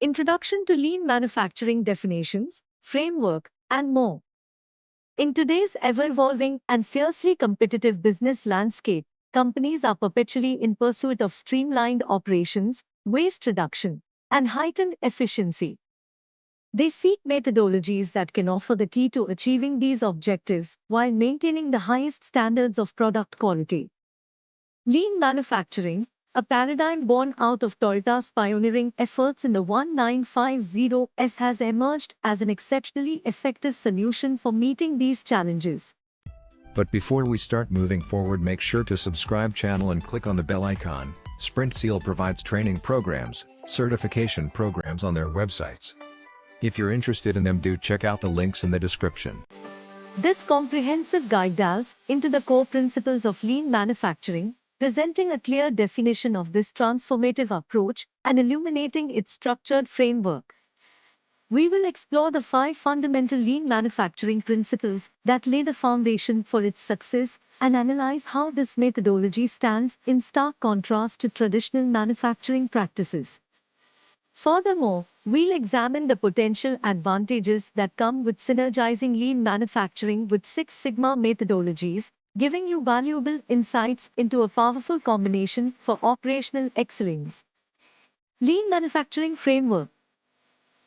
introduction to lean manufacturing definitions, framework, and more. In today's ever-evolving and fiercely competitive business landscape, companies are perpetually in pursuit of streamlined operations, waste reduction, and heightened efficiency. They seek methodologies that can offer the key to achieving these objectives while maintaining the highest standards of product quality. Lean manufacturing, a paradigm born out of Toyota's pioneering efforts in the 1950s, has emerged as an exceptionally effective solution for meeting these challenges. But before we start moving forward, make sure to subscribe channel and click on the bell icon. Sprintzeal provides training programs, certification programs on their websites. If you're interested in them, do check out the links in the description. This comprehensive guide delves into the core principles of lean manufacturing, presenting a clear definition of this transformative approach and illuminating its structured framework. We will explore the 5 fundamental lean manufacturing principles that lay the foundation for its success and analyze how this methodology stands in stark contrast to traditional manufacturing practices. Furthermore, we'll examine the potential advantages that come with synergizing lean manufacturing with Six Sigma methodologies, giving you valuable insights into a powerful combination for operational excellence. Lean Manufacturing Framework.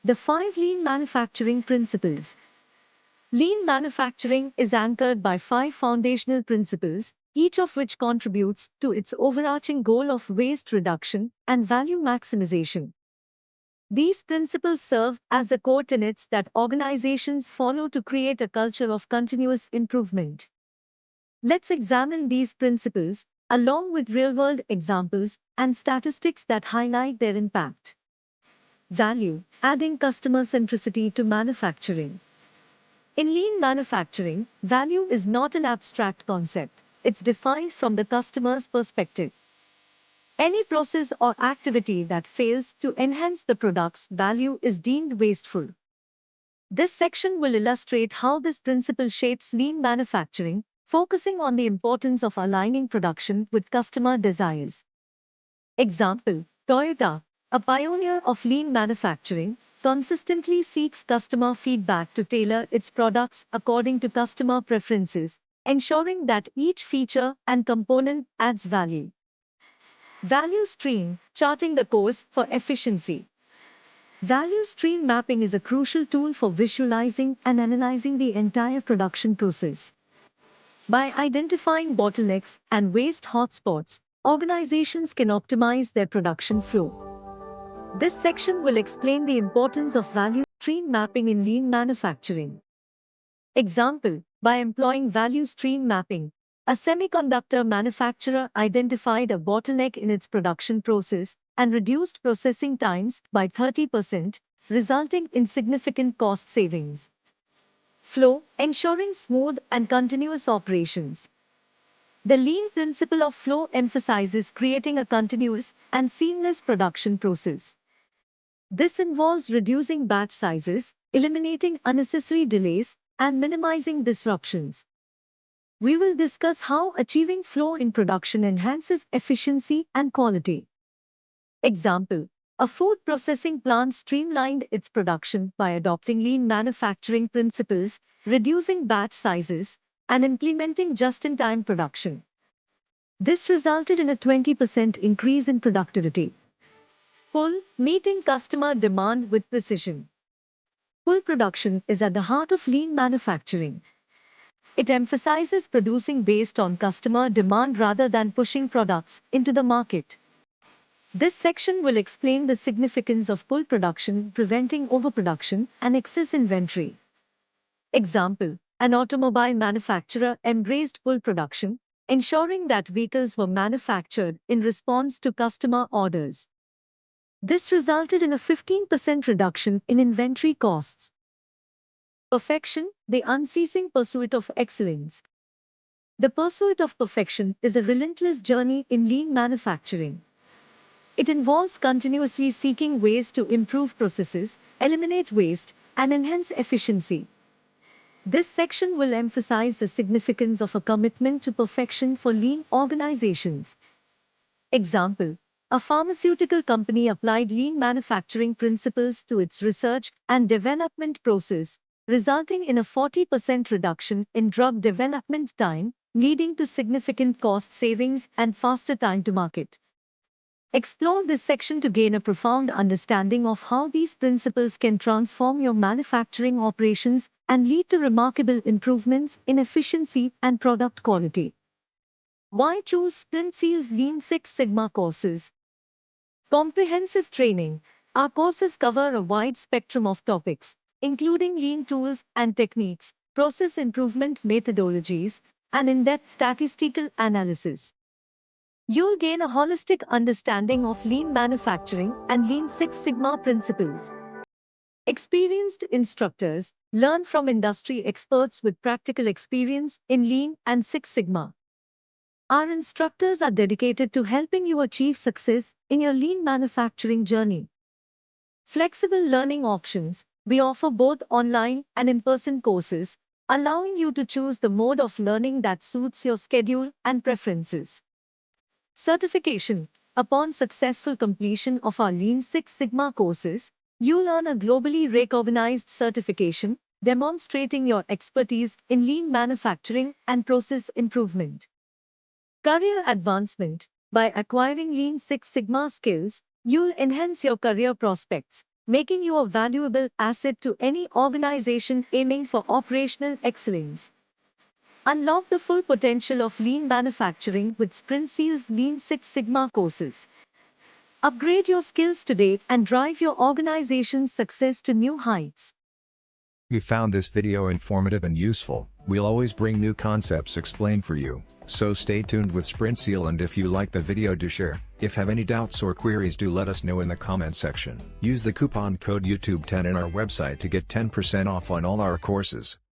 The 5 Lean Manufacturing Principles. Lean manufacturing is anchored by 5 foundational principles, each of which contributes to its overarching goal of waste reduction and value maximization. These principles serve as the core tenets that organizations follow to create a culture of continuous improvement. Let's examine these principles, along with real-world examples and statistics that highlight their impact. Value, adding customer centricity to manufacturing. In lean manufacturing, value is not an abstract concept. It's defined from the customer's perspective. Any process or activity that fails to enhance the product's value is deemed wasteful. This section will illustrate how this principle shapes lean manufacturing, focusing on the importance of aligning production with customer desires. Example: Toyota, a pioneer of lean manufacturing, consistently seeks customer feedback to tailor its products according to customer preferences, ensuring that each feature and component adds value. Value stream, charting the course for efficiency. Value stream mapping is a crucial tool for visualizing and analyzing the entire production process. By identifying bottlenecks and waste hotspots, organizations can optimize their production flow. This section will explain the importance of value stream mapping in lean manufacturing. Example: by employing value stream mapping, a semiconductor manufacturer identified a bottleneck in its production process and reduced processing times by 30%, resulting in significant cost savings. Flow, ensuring smooth and continuous operations. The lean principle of flow emphasizes creating a continuous and seamless production process. This involves reducing batch sizes, eliminating unnecessary delays, and minimizing disruptions. We will discuss how achieving flow in production enhances efficiency and quality. Example: a food processing plant streamlined its production by adopting lean manufacturing principles, reducing batch sizes, and implementing just-in-time production. This resulted in a 20% increase in productivity. Pull, meeting customer demand with precision. Pull production is at the heart of lean manufacturing. It emphasizes producing based on customer demand rather than pushing products into the market. This section will explain the significance of pull production, preventing overproduction and excess inventory. Example: an automobile manufacturer embraced pull production, ensuring that vehicles were manufactured in response to customer orders. This resulted in a 15% reduction in inventory costs. Perfection, the unceasing pursuit of excellence. The pursuit of perfection is a relentless journey in lean manufacturing. It involves continuously seeking ways to improve processes, eliminate waste, and enhance efficiency. This section will emphasize the significance of a commitment to perfection for lean organizations. Example: A pharmaceutical company applied lean manufacturing principles to its research and development process, resulting in a 40% reduction in drug development time, leading to significant cost savings and faster time to market. Explore this section to gain a profound understanding of how these principles can transform your manufacturing operations and lead to remarkable improvements in efficiency and product quality. Why choose Sprintzeal's Lean Six Sigma courses? Comprehensive training. Our courses cover a wide spectrum of topics, including lean tools and techniques, process improvement methodologies, and in-depth statistical analysis. You'll gain a holistic understanding of lean manufacturing and Lean Six Sigma principles. Experienced instructors learn from industry experts with practical experience in Lean and Six Sigma. Our instructors are dedicated to helping you achieve success in your lean manufacturing journey. Flexible learning options. We offer both online and in-person courses, allowing you to choose the mode of learning that suits your schedule and preferences. Certification. Upon successful completion of our Lean Six Sigma courses, you'll earn a globally recognized certification demonstrating your expertise in lean manufacturing and process improvement. Career advancement. By acquiring Lean Six Sigma skills, you'll enhance your career prospects, making you a valuable asset to any organization aiming for operational excellence. Unlock the full potential of lean manufacturing with Sprintzeal's Lean Six Sigma courses. Upgrade your skills today and drive your organization's success to new heights. You found this video informative and useful. We'll always bring new concepts explained for you, so stay tuned with Sprintzeal, and if you like the video, do share. If have any doubts or queries, do let us know in the comment section. Use the coupon code YouTube10 in our website to get 10% off on all our courses.